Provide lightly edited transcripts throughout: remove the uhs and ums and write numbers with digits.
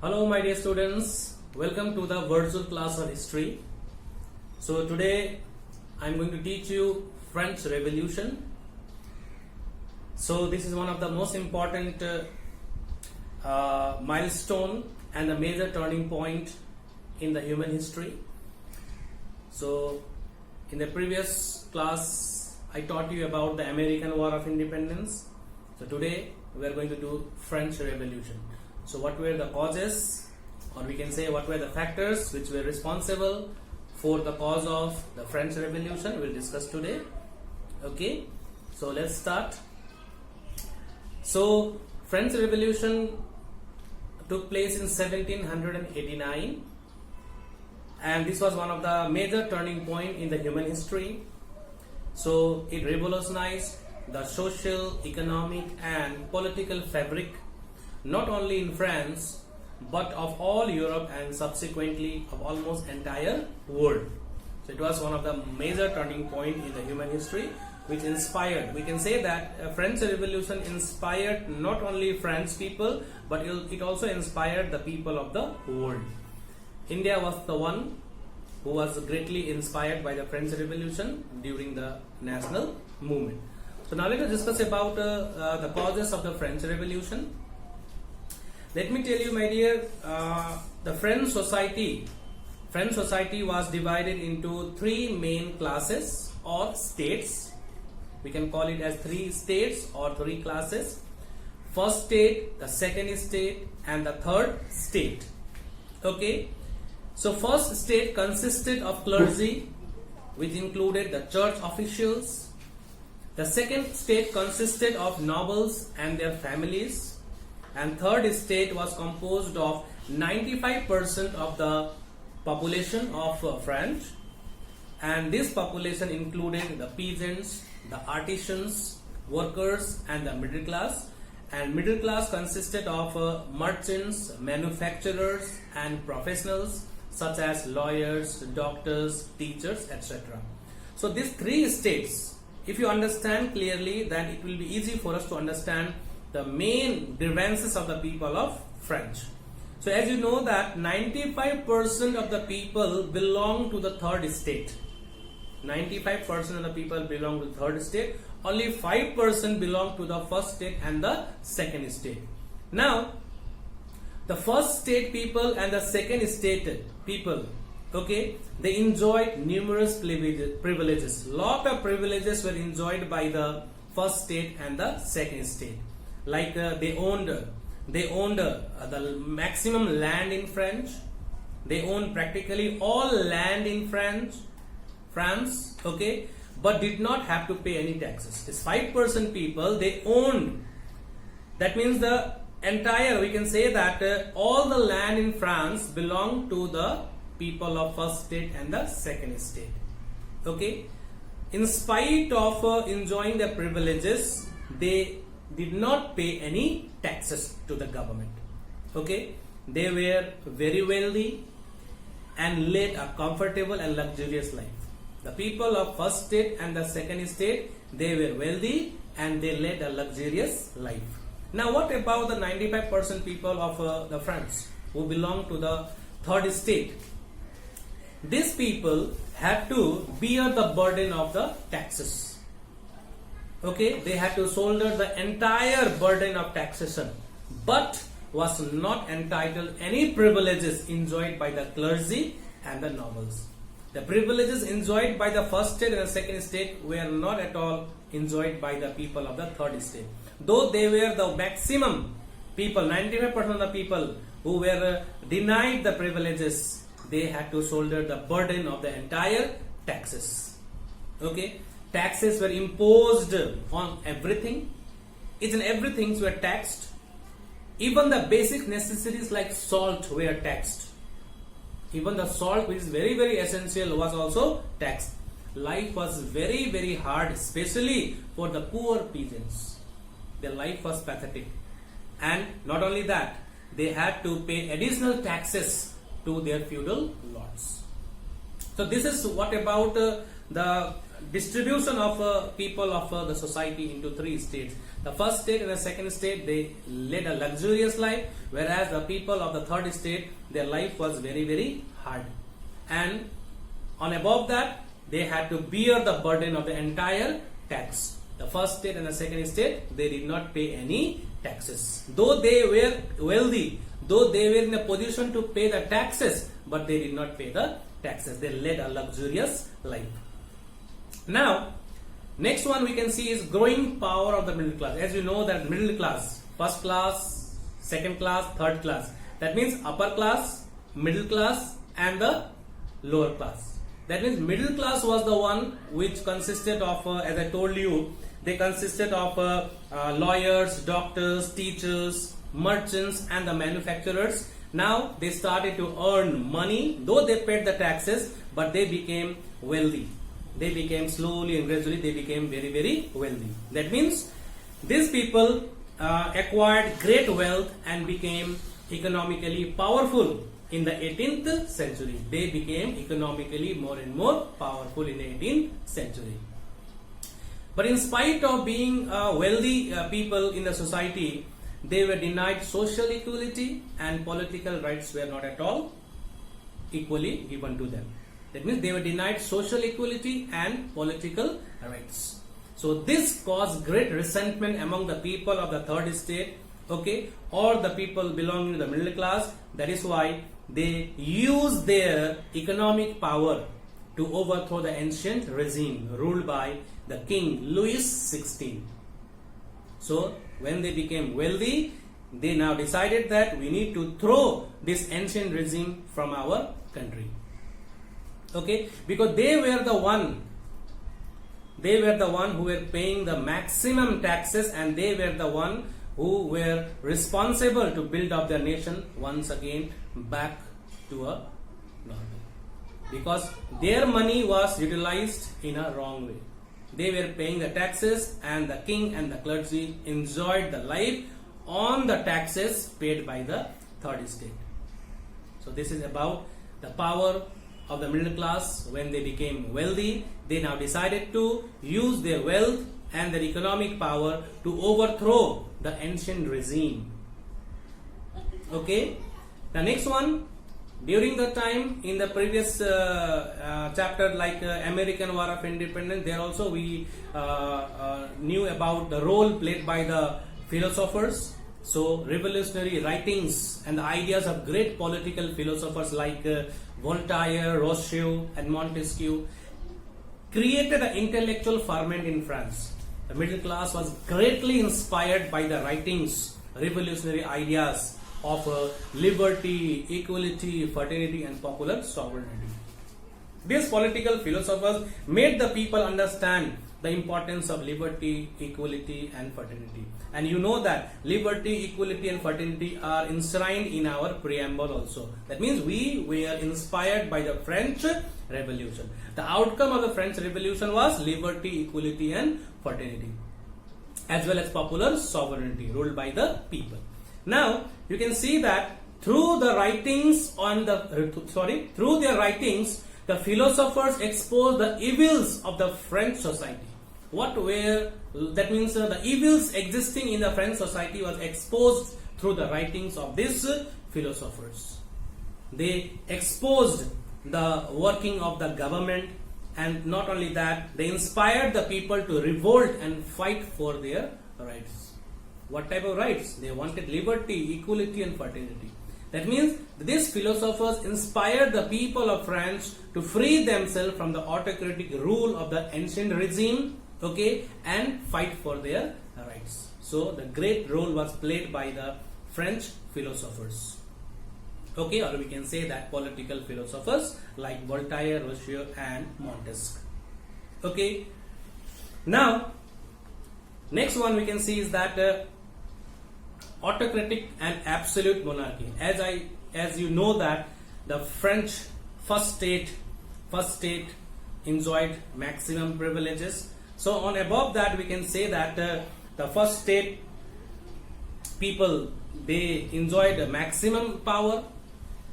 Hello my dear students, welcome to the virtual class on history. So today I am going to teach you French Revolution. So this is one of the most important milestone and a major turning point in the human history. So in the previous class I taught you about the American War of Independence. So today we are going to do French Revolution. So what were the causes, or we can say what were the factors which were responsible for the cause of the French Revolution, we'll discuss today. Okay, so let's start. So French Revolution took place in 1789 and this was one of the major turning point in the human history. So it revolutionized the social, economic and political fabric not only in France but of all Europe and subsequently of almost entire world. So it was one of the major turning point in the human history which inspired, we can say that French Revolution inspired not only French people but it also inspired the people of the world. India was the one who was greatly inspired by the French Revolution during the national movement. So now let us discuss about the causes of the French Revolution. Let me tell you, my dear, the French society was divided into three main classes or states. We can call it as three states or three classes. First state, the second state and the third state. Okay. So first state consisted of clergy, which included the church officials. The second state consisted of nobles and their families. And third state was composed of 95% of the population of France, and this population included the peasants, the artisans, workers and the middle class. And middle class consisted of merchants, manufacturers and professionals such as lawyers, doctors, teachers, etc. So these three states, if you understand clearly, then it will be easy for us to understand the main grievances of the people of French. So as you know that 95% of the people belong to the third state. 95% of the people belong to the third state. Only 5% belong to the first state and the second state. Now, the first state people and the second state people, okay, they enjoyed numerous privileges. Lot of privileges were enjoyed by the first state and the second state. Like they owned the maximum land in France. They owned practically all land in France, okay, but did not have to pay any taxes. This 5% people, they owned. That means the entire, we can say that all the land in France belonged to the people of first state and the second state. Okay, in spite of enjoying the privileges, they did not pay any taxes to the government. Okay, they were very wealthy and led a comfortable and luxurious life. The people of first state and the second state, they were wealthy and they led a luxurious life. Now what about the 95% people of the France who belong to the third state? These people had to bear the burden of the taxes. Okay, they had to shoulder the entire burden of taxation, but was not entitled any privileges enjoyed by the clergy and the nobles. The privileges enjoyed by the first state and the second state were not at all enjoyed by the people of the third state. Though they were the maximum people, 95% of the people who were denied the privileges, they had to shoulder the burden of the entire taxes. Okay. Taxes were imposed on everything. Each and everything were taxed. Even the basic necessities like salt were taxed. Even the salt, which is very, very essential, was also taxed. Life was very, very hard, especially for the poor peasants. Their life was pathetic. And not only that, they had to pay additional taxes to their feudal lords. So this is what about the distribution of people of the society into three states. The first state and the second state, they led a luxurious life, whereas the people of the third state, their life was very, very hard. And on above that, they had to bear the burden of the entire tax. The first state and the second state, they did not pay any taxes. Though they were wealthy, though they were in a position to pay the taxes, but they did not pay the taxes. They led a luxurious life. Now, next one we can see is growing power of the middle class. As you know that middle class, first class, second class, third class. That means upper class, middle class and the lower class. That means middle class was the one which consisted of, as I told you, they consisted of lawyers, doctors, teachers, merchants and the manufacturers. Now they started to earn money, though they paid the taxes, but they became wealthy. They became slowly and gradually, they became very, very wealthy. That means these people acquired great wealth and became economically powerful in the 18th century. They became economically more and more powerful in the 18th century. But in spite of being wealthy people in the society, they were denied social equality and political rights were not at all equally given to them. That means they were denied social equality and political rights. So this caused great resentment among the people of the third state, okay, or the people belonging to the middle class. That is why they used their economic power to overthrow the ancient regime ruled by the King Louis XVI. So when they became wealthy, they now decided that we need to throw this ancient regime from our country. Okay, because they were the one who were paying the maximum taxes, and they were the one who were responsible to build up their nation once again back to a normal, because their money was utilized in a wrong way. They were paying the taxes, and the king and the clergy enjoyed the life on the taxes paid by the third state. So this is about the power of the middle class. When they became wealthy, they now decided to use their wealth and their economic power to overthrow the ancient regime. Okay, the next one, during the time in the previous chapter, like American War of Independence, there also we knew about the role played by the philosophers. So revolutionary writings and the ideas of great political philosophers like Voltaire, Rousseau and Montesquieu created an intellectual ferment in France. The middle class was greatly inspired by the writings, revolutionary ideas of liberty, equality, fraternity and popular sovereignty. These political philosophers made the people understand the importance of liberty, equality and fraternity. And you know that liberty, equality and fraternity are enshrined in our preamble also. That means we were inspired by the French Revolution. The outcome of the French Revolution was liberty, equality and fraternity, as well as popular sovereignty ruled by the people. Now you can see that through their writings, the philosophers exposed the evils of the French society. That means the evils existing in the French society was exposed through the writings of these philosophers. They exposed the working of the government, and not only that, they inspired the people to revolt and fight for their rights. What type of rights? They wanted liberty, equality and fraternity. That means these philosophers inspired the people of France to free themselves from the autocratic rule of the ancient regime, okay, and fight for their rights. So the great role was played by the French philosophers, okay, or we can say that political philosophers like Voltaire, Rousseau and Montesquieu. Okay, now next one we can see is that autocratic and absolute monarchy. As you know that the French first state enjoyed maximum privileges. So on above that we can say that the first state people, they enjoyed maximum power,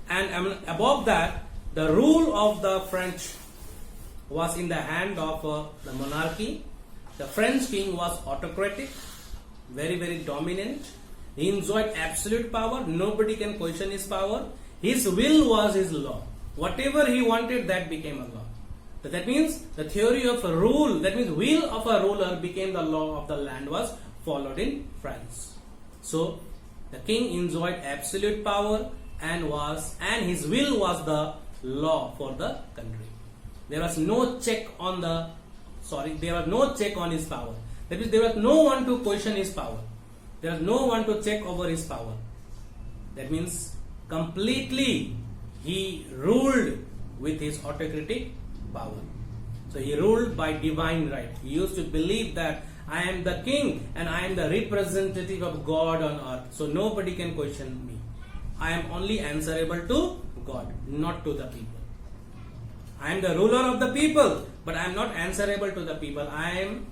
and above that the rule of the French was in the hand of the monarchy. The French king was autocratic, very, very dominant. He enjoyed absolute power. Nobody can question his power. His will was his law. Whatever he wanted, that became a law. So that means the theory of a rule, that means will of a ruler became the law of the land, was followed in France. So the king enjoyed absolute power and his will was the law for the country. There was no check on his power. That means there was no one to question his power. There was no one to check over his power. That means completely he ruled with his autocratic power. So he ruled by divine right. He used to believe that I am the king and I am the representative of God on earth. So nobody can question me. I am only answerable to God, not to the people. I am the ruler of the people, but I am not answerable to the people. I am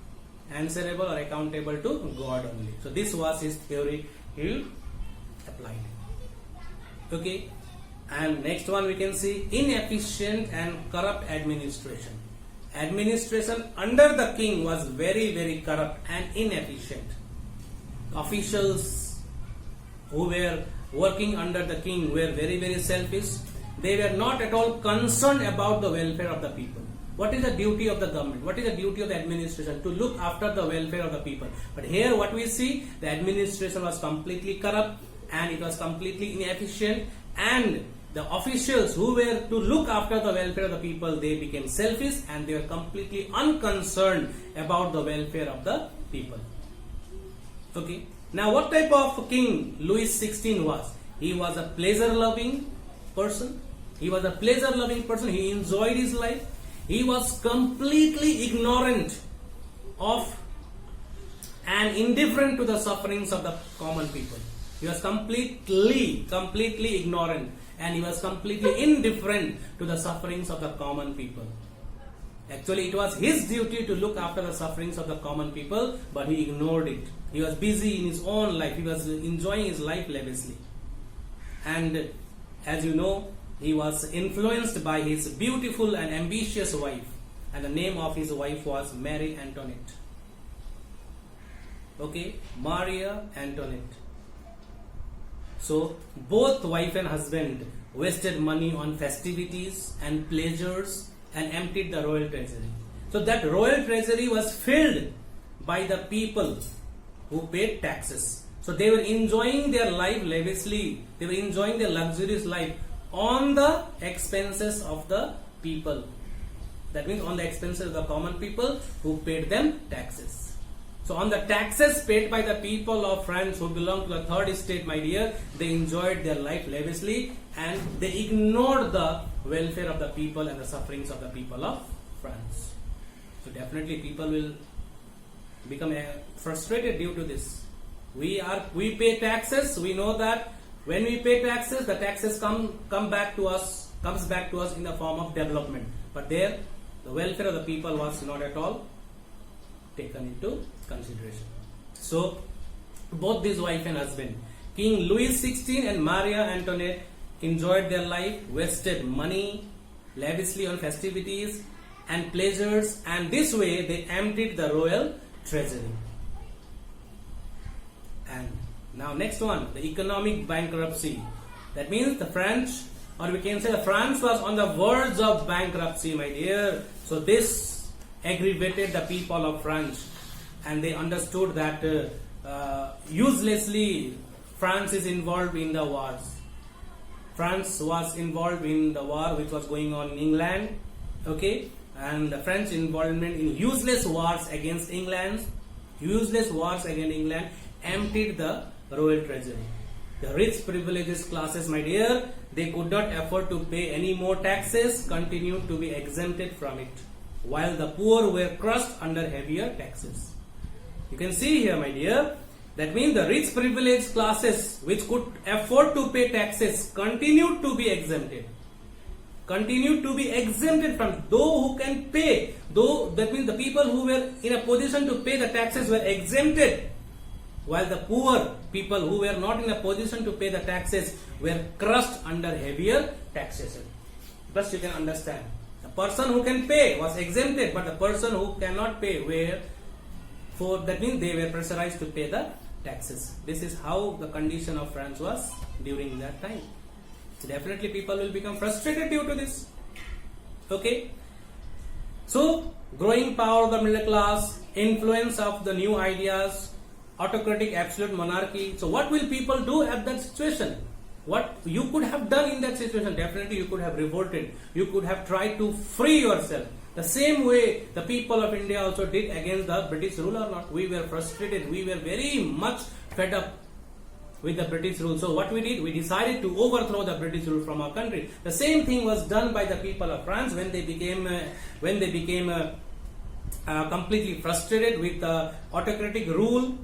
answerable or accountable to God only. So this was his theory he applied. Okay. And next one we can see inefficient and corrupt administration. Administration under the king was very, very corrupt and inefficient. Officials who were working under the king were very, very selfish. They were not at all concerned about the welfare of the people. What is the duty of the government? What is the duty of the administration? To look after the welfare of the people. But here what we see, the administration was completely corrupt and it was completely inefficient, and the officials who were to look after the welfare of the people, they became selfish and they were completely unconcerned about the welfare of the people. Okay. Now what type of king Louis XVI was? He was a pleasure-loving person. He enjoyed his life. He was completely ignorant of and indifferent to the sufferings of the common people. He was completely ignorant and he was completely indifferent to the sufferings of the common people. Actually, it was his duty to look after the sufferings of the common people, but he ignored it. He was busy in his own life. He was enjoying his life lavishly. And as you know, he was influenced by his beautiful and ambitious wife. And the name of his wife was Marie Antoinette. Okay, Maria Antoinette. So, both wife and husband wasted money on festivities and pleasures and emptied the royal treasury. So, that royal treasury was filled by the people who paid taxes. So, they were enjoying their life lavishly. They were enjoying their luxurious life on the expenses of the people. That means on the expenses of the common people who paid them taxes. So on the taxes paid by the people of France who belong to the third estate, my dear, they enjoyed their life lavishly and they ignored the welfare of the people and the sufferings of the people of France. So definitely people will become frustrated due to this. We pay taxes. We know that when we pay taxes, the taxes comes back to us in the form of development. But there, the welfare of the people was not at all taken into consideration. So, both these wife and husband, King Louis XVI and Maria Antoinette, enjoyed their life, wasted money lavishly on festivities and pleasures, and this way they emptied the royal treasury. And now next one, the economic bankruptcy. That means the French, or we can say the France was on the verge of bankruptcy, my dear. So this aggravated the people of France, and they understood that uselessly France is involved in the wars. France was involved in the war which was going on in England, okay, and the French involvement in useless wars against England emptied the royal treasury. The rich privileged classes, my dear, they could not afford to pay any more taxes, continued to be exempted from it, while the poor were crushed under heavier taxes. You can see here, my dear, that means the rich privileged classes which could afford to pay taxes continued to be exempted. From those who can pay. That means the people who were in a position to pay the taxes were exempted, while the poor people who were not in a position to pay the taxes were crushed under heavier taxation. Thus you can understand. The person who can pay was exempted, but the person who cannot pay that means they were pressurized to pay the taxes. This is how the condition of France was during that time. Definitely people will become frustrated due to this. Okay. So, growing power of the middle class, influence of the new ideas, autocratic absolute monarchy. So, what will people do at that situation? What you could have done in that situation? Definitely you could have revolted. You could have tried to free yourself. The same way the people of India also did against the British rule or not. We were frustrated. We were very much fed up with the British rule. So what we did, we decided to overthrow the British rule from our country. The same thing was done by the people of France when they became completely frustrated with the autocratic rule,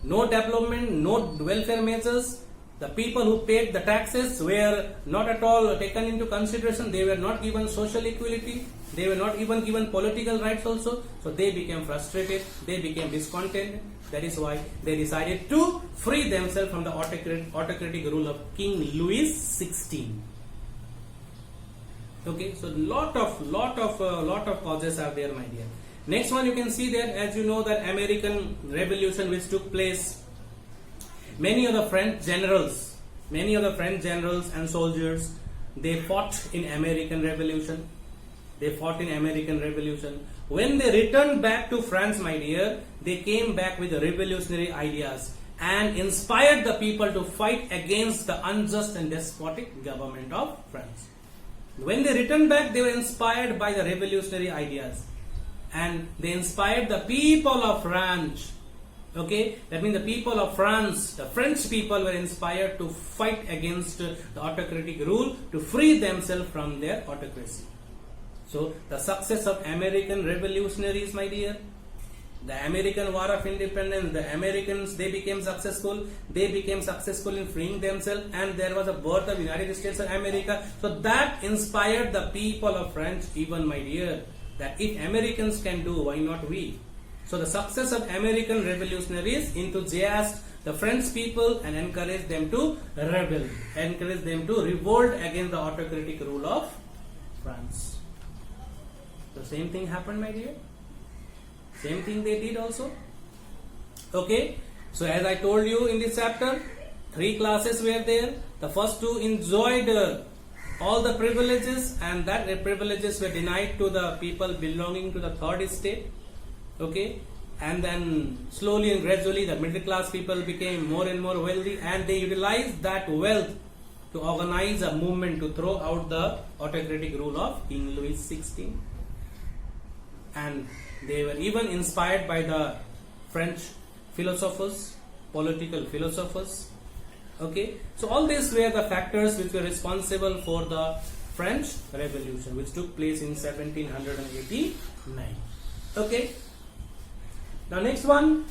no development, no welfare measures. The people who paid the taxes were not at all taken into consideration. They were not given social equality. They were not even given political rights also. So they became frustrated. They became discontented. That is why they decided to free themselves from the autocratic rule of King Louis XVI. Okay, so lot of causes are there, my dear. Next one you can see there, as you know, that American Revolution which took place. Many of the French generals and soldiers, they fought in American Revolution. When they returned back to France, my dear, they came back with the revolutionary ideas and inspired the people to fight against the unjust and despotic government of France. When they returned back, they were inspired by the revolutionary ideas and they inspired the people of France. Okay, that means the people of France, the French people were inspired to fight against the autocratic rule to free themselves from their autocracy. So, the success of American revolutionaries, my dear, the American War of Independence, the Americans, they became successful in freeing themselves, and there was a birth of United States of America. So, that inspired the people of France, even, my dear, that if Americans can do, why not we? So the success of American revolutionaries enthusiasted the French people and encouraged them to rebel, encouraged them to revolt against the autocratic rule of France. The same thing happened, my dear. Same thing they did also. Okay. So as I told you in this chapter, 3 classes were there. The first 2 enjoyed all the privileges, and that privileges were denied to the people belonging to the third estate. Okay, and then slowly and gradually the middle class people became more and more wealthy, and they utilized that wealth to organize a movement to throw out the autocratic rule of King Louis XVI. And they were even inspired by the French philosophers, political philosophers. Okay, so all these were the factors which were responsible for the French Revolution, which took place in 1789. Okay. Now next one.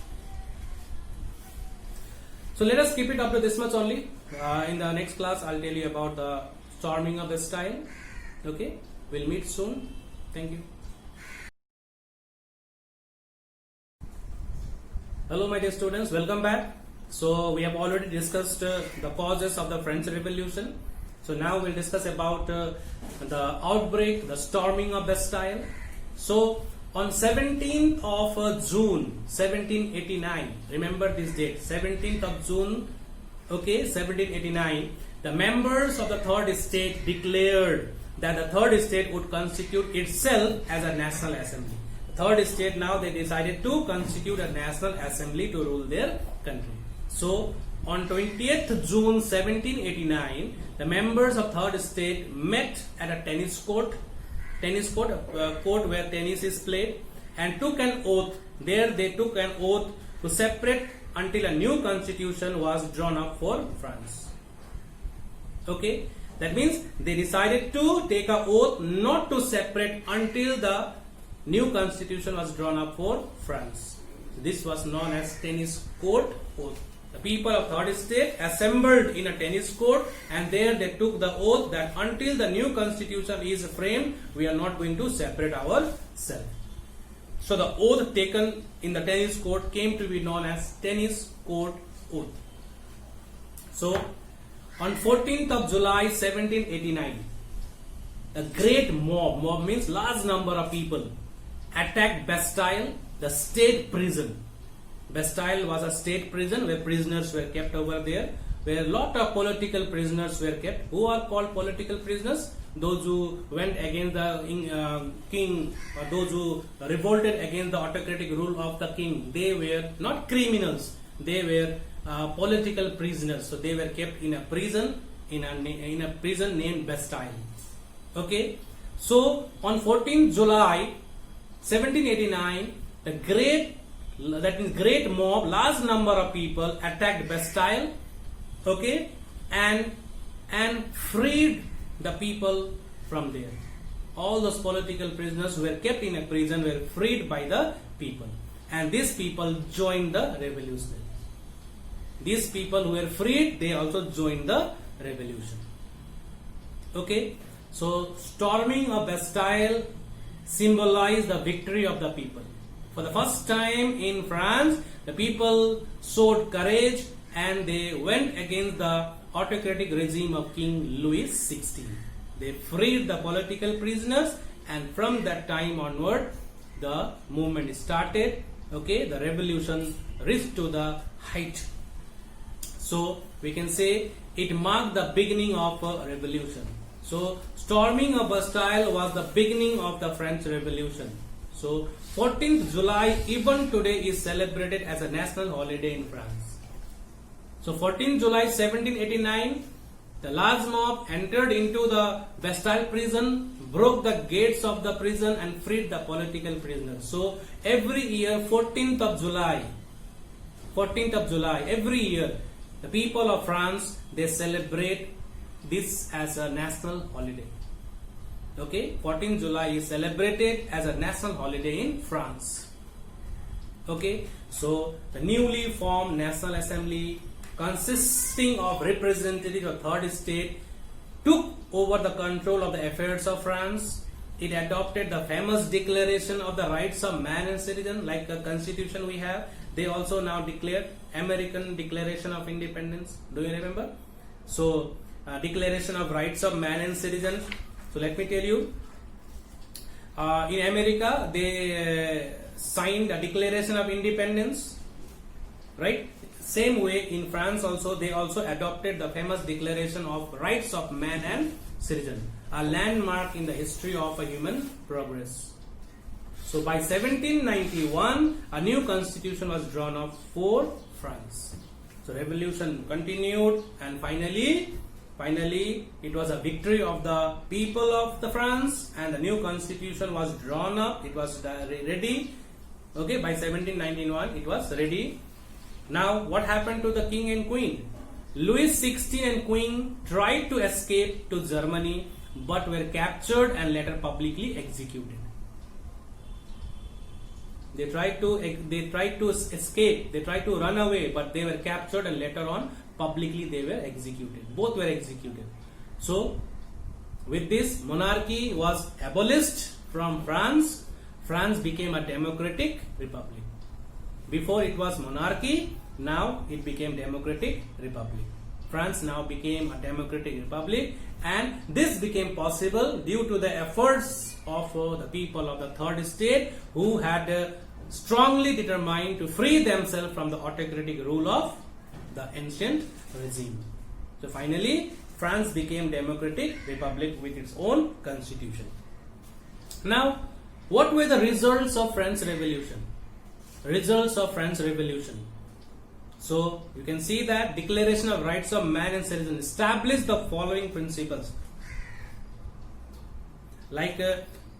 So let us keep it up to this much only. In the next class, I'll tell you about the storming of Bastille. Okay, we'll meet soon. Thank you. Hello, my dear students. Welcome back. So we have already discussed the causes of the French Revolution. So now we'll discuss about the outbreak, the storming of Bastille. So on 17th of June 1789, remember this date, 17th of June, okay, 1789, the members of the third estate declared that the third estate would constitute itself as a national assembly. The third estate, now they decided to constitute a national assembly to rule their country. So on 20th June 1789, the members of third estate met at a tennis court, a court where tennis is played, and took an oath. There they took an oath to separate until a new constitution was drawn up for France. Okay, that means they decided to take an oath not to separate until the new constitution was drawn up for France. This was known as tennis court oath. The people of third estate assembled in a tennis court, and there they took the oath that until the new constitution is framed, we are not going to separate ourselves. So the oath taken in the tennis court came to be known as tennis court oath. So on 14th of July 1789, a great mob, mob means large number of people, attacked Bastille, the state prison. Bastille was a state prison where prisoners were kept over there, where a lot of political prisoners were kept. Who are called political prisoners? Those who went against the king, or those who revolted against the autocratic rule of the king. They were not criminals, they were political prisoners. So they were kept in a prison, in a prison named Bastille. Okay, so on 14th July 1789, the great mob, large number of people attacked Bastille, okay, and freed the people from there. All those political prisoners who were kept in a prison were freed by the people, and these people joined the revolutionaries. These people who were freed, they also joined the revolution. Okay, so storming of Bastille symbolized the victory of the people. For the first time in France, the people showed courage and they went against the autocratic regime of King Louis XVI. They freed the political prisoners, and from that time onward, the movement started. Okay, the revolution reached to the height. So we can say it marked the beginning of a revolution. So storming of Bastille was the beginning of the French Revolution. So 14th July even today is celebrated as a national holiday in France. So 14th July 1789, the large mob entered into the Bastille prison, broke the gates of the prison and freed the political prisoners. So every year 14th of July, every year the people of France, they celebrate this as a national holiday. Okay, 14th July is celebrated as a national holiday in France. Okay, so the newly formed National Assembly, consisting of representatives of third state, took over the control of the affairs of France. It adopted the famous Declaration of the Rights of Man and Citizen, like the Constitution we have. They also now declared American Declaration of Independence. Do you remember? So Declaration of Rights of Man and Citizen. So let me tell you, in America they signed a Declaration of Independence, right? Same way in France also, they also adopted the famous Declaration of Rights of Man and Citizen, a landmark in the history of a human progress. So by 1791, a new constitution was drawn up for France. So revolution continued, and finally it was a victory of the people of the France, and the new constitution was drawn up. It was ready. Okay, by 1791 it was ready. Now what happened to the king and queen? Louis XVI and queen tried to escape to Germany but were captured and later publicly executed. They tried to escape, they tried to run away, but they were captured and later on publicly they were executed. Both were executed. So with this, monarchy was abolished from France. France became a democratic republic. Before it was monarchy, now it became democratic republic. France now became a democratic republic, and this became possible due to the efforts of the people of the third state, who had strongly determined to free themselves from the autocratic rule of the ancient regime. So finally, France became democratic republic with its own constitution. Now, what were the results of French Revolution? Results of French Revolution. So you can see that Declaration of Rights of Man and Citizen established the following principles. Like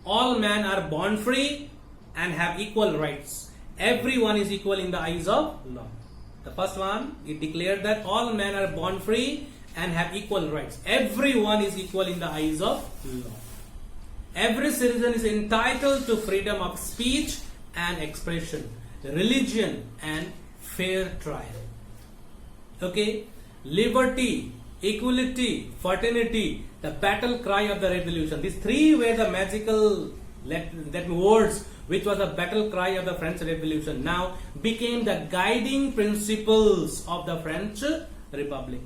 all men are born free and have equal rights. Everyone is equal in the eyes of law. The first one, it declared that all men are born free and have equal rights. Everyone is equal in the eyes of law. Every citizen is entitled to freedom of speech and expression, religion and fair trial. Okay, liberty, equality, fraternity, the battle cry of the revolution. These three were the magical words which was the battle cry of the French Revolution, now became the guiding principles of the French Republic.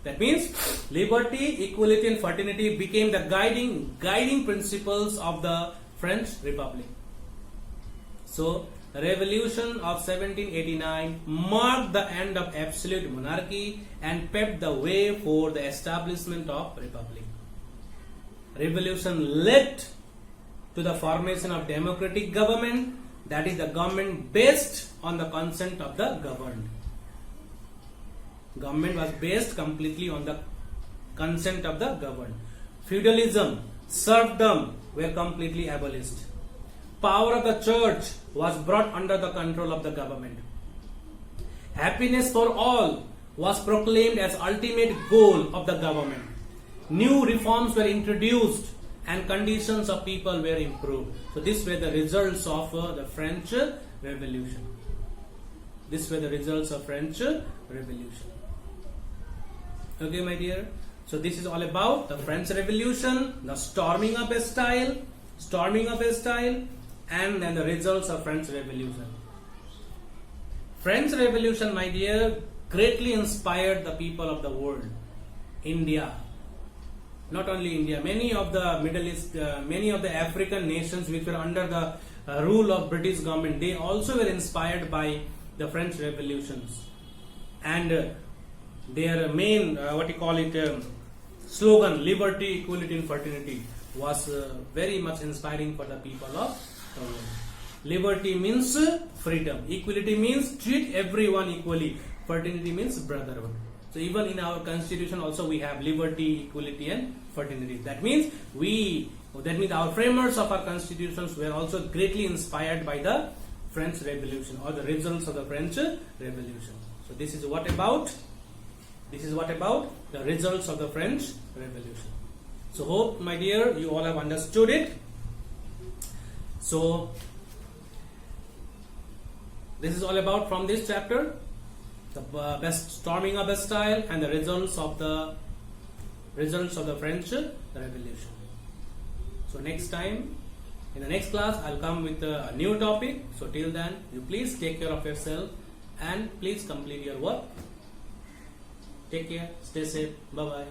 That means liberty, equality and fraternity became the guiding principles of the French Republic. So the revolution of 1789 marked the end of absolute monarchy and paved the way for the establishment of republic. Revolution led to the formation of democratic government, that is the government based on the consent of the governed. Government was based completely on the consent of the governed. Feudalism, serfdom were completely abolished. Power of the church was brought under the control of the government. Happiness for all was proclaimed as ultimate goal of the government. New reforms were introduced and conditions of people were improved. So these were the results of the French Revolution. These were the results of French Revolution. Okay, my dear. So this is all about the French Revolution, the storming of a style, and then the results of French Revolution. French Revolution, my dear, greatly inspired the people of the world. India, not only India, many of the Middle East, many of the African nations which were under the rule of British government, they also were inspired by the French Revolutions. And their main, slogan, liberty, equality and fraternity, was very much inspiring for the people of the world. Liberty means freedom. Equality means treat everyone equally. Fraternity means brotherhood. So even in our constitution also we have liberty, equality and fraternity. That means our framers of our constitutions were also greatly inspired by the French Revolution or the results of the French Revolution. So this is what about the results of the French Revolution. So hope, my dear, you all have understood it. So this is all about from this chapter, the best storming of a style and the results of the French Revolution. So next time, in the next class, I'll come with a new topic. So till then, you please take care of yourself and please complete your work. Take care, stay safe, bye bye.